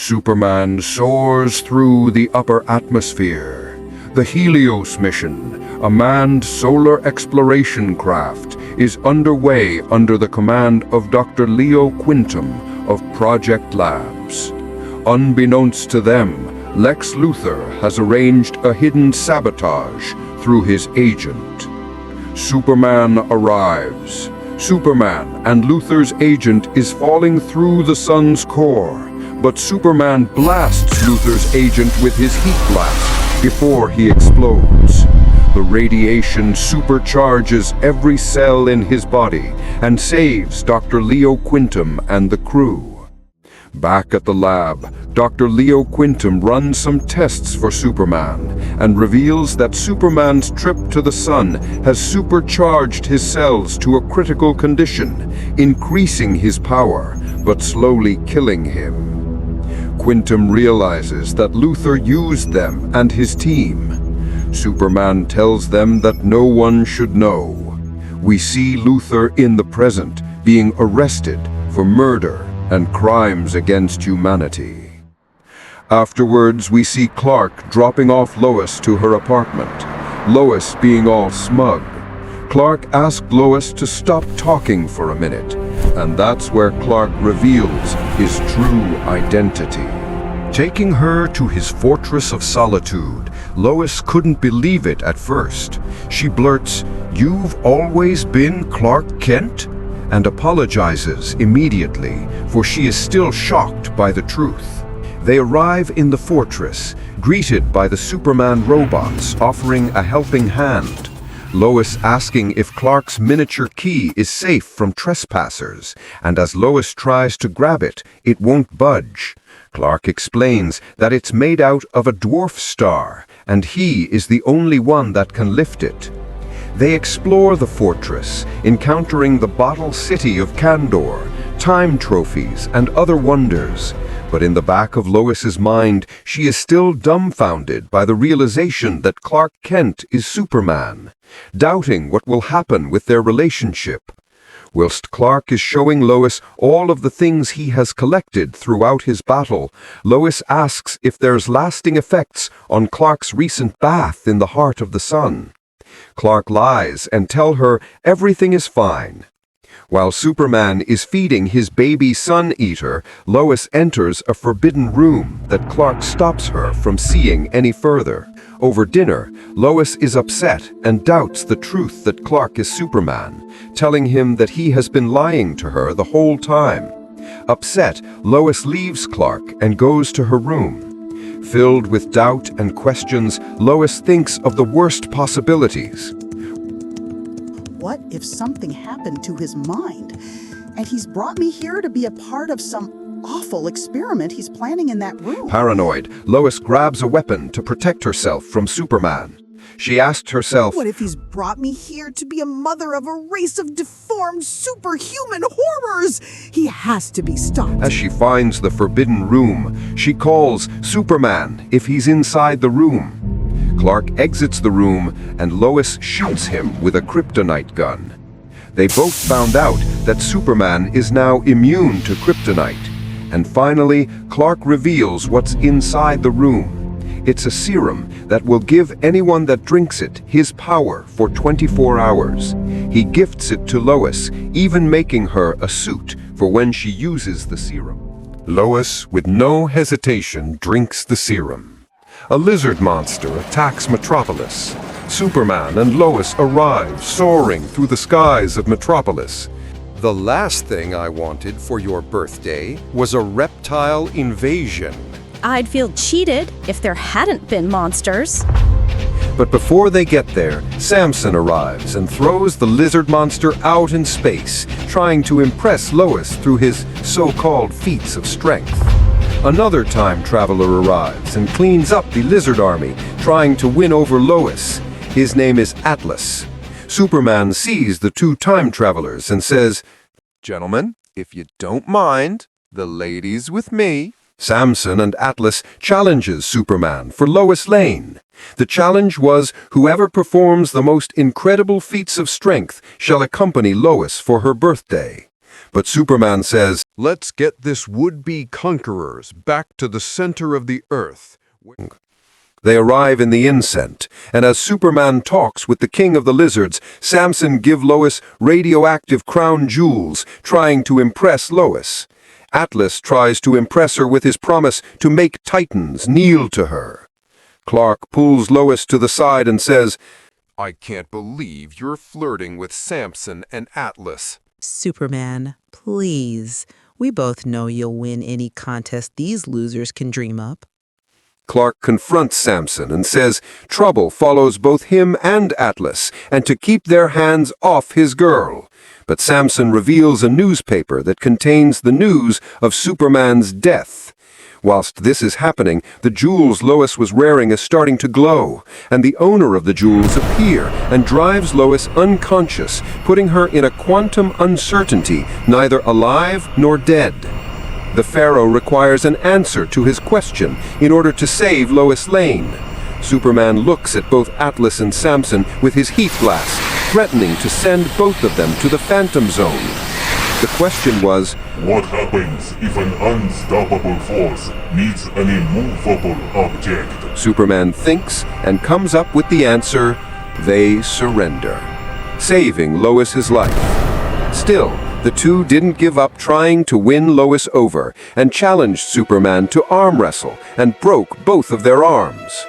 Superman soars through the upper atmosphere. The Helios mission, a manned solar exploration craft, is underway under the command of Dr. Leo Quintum of Project Labs. Unbeknownst to them, Lex Luthor has arranged a hidden sabotage through his agent. Superman arrives. Superman and Luthor's agent is falling through the sun's core, but Superman blasts Luthor's agent with his heat blast before he explodes. The radiation supercharges every cell in his body and saves Dr. Leo Quintum and the crew. Back at the lab, Dr. Leo Quintum runs some tests for Superman and reveals that Superman's trip to the sun has supercharged his cells to a critical condition, increasing his power, but slowly killing him. Quintum realizes that Luthor used them and his team. Superman tells them that no one should know. We see Luthor in the present being arrested for murder and crimes against humanity. Afterwards, we see Clark dropping off Lois to her apartment, Lois being all smug. Clark asked Lois to stop talking for a minute, and that's where Clark reveals his true identity. Taking her to his fortress of solitude, Lois couldn't believe it at first. She blurts, "You've always been Clark Kent?" and apologizes immediately, for she is still shocked by the truth. They arrive in the fortress, greeted by the Superman robots offering a helping hand. Lois asking if Clark's miniature key is safe from trespassers, and as Lois tries to grab it, it won't budge. Clark explains that it's made out of a dwarf star, and he is the only one that can lift it. They explore the fortress, encountering the bottle city of Kandor, time trophies, and other wonders. But in the back of Lois's mind, she is still dumbfounded by the realization that Clark Kent is Superman, doubting what will happen with their relationship. Whilst Clark is showing Lois all of the things he has collected throughout his battle, Lois asks if there's lasting effects on Clark's recent bath in the heart of the sun. Clark lies and tells her everything is fine. While Superman is feeding his baby sun-eater, Lois enters a forbidden room that Clark stops her from seeing any further. Over dinner, Lois is upset and doubts the truth that Clark is Superman, telling him that he has been lying to her the whole time. Upset, Lois leaves Clark and goes to her room. Filled with doubt and questions, Lois thinks of the worst possibilities. What if something happened to his mind, and he's brought me here to be a part of some awful experiment he's planning in that room? Paranoid, Lois grabs a weapon to protect herself from Superman. She asked herself, what if he's brought me here to be a mother of a race of deformed superhuman horrors? He has to be stopped. As she finds the forbidden room, she calls Superman if he's inside the room. Clark exits the room and Lois shoots him with a kryptonite gun. They both found out that Superman is now immune to kryptonite. And finally, Clark reveals what's inside the room. It's a serum that will give anyone that drinks it his power for 24 hours. He gifts it to Lois, even making her a suit for when she uses the serum. Lois, with no hesitation, drinks the serum. A lizard monster attacks Metropolis. Superman and Lois arrive, soaring through the skies of Metropolis. The last thing I wanted for your birthday was a reptile invasion. I'd feel cheated if there hadn't been monsters. But before they get there, Samson arrives and throws the lizard monster out in space, trying to impress Lois through his so-called feats of strength. Another time traveler arrives and cleans up the lizard army, trying to win over Lois. His name is Atlas. Superman sees the two time travelers and says, "Gentlemen, if you don't mind, the lady's with me." Samson and Atlas challenges Superman for Lois Lane. The challenge was whoever performs the most incredible feats of strength shall accompany Lois for her birthday. But Superman says, "Let's get this would-be conquerors back to the center of the earth." They arrive in the incense, and as Superman talks with the king of the lizards, Samson gives Lois radioactive crown jewels, trying to impress Lois. Atlas tries to impress her with his promise to make Titans kneel to her. Clark pulls Lois to the side and says, "I can't believe you're flirting with Samson and Atlas." Superman, please. We both know you'll win any contest these losers can dream up. Clark confronts Samson and says trouble follows both him and Atlas, and to keep their hands off his girl. But Samson reveals a newspaper that contains the news of Superman's death. Whilst this is happening, the jewels Lois was wearing is starting to glow, and the owner of the jewels appear and drives Lois unconscious, putting her in a quantum uncertainty, neither alive nor dead. The pharaoh requires an answer to his question in order to save Lois Lane. Superman looks at both Atlas and Samson with his heat blast, threatening to send both of them to the Phantom Zone. The question was, what happens if an unstoppable force meets an immovable object? Superman thinks and comes up with the answer, they surrender, saving Lois's life. Still, the two didn't give up trying to win Lois over and challenged Superman to arm wrestle and broke both of their arms.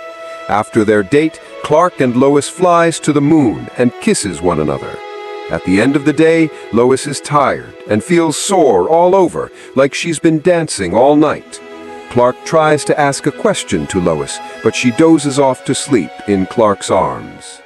After their date, Clark and Lois flies to the moon and kisses one another. At the end of the day, Lois is tired and feels sore all over, like she's been dancing all night. Clark tries to ask a question to Lois, but she dozes off to sleep in Clark's arms.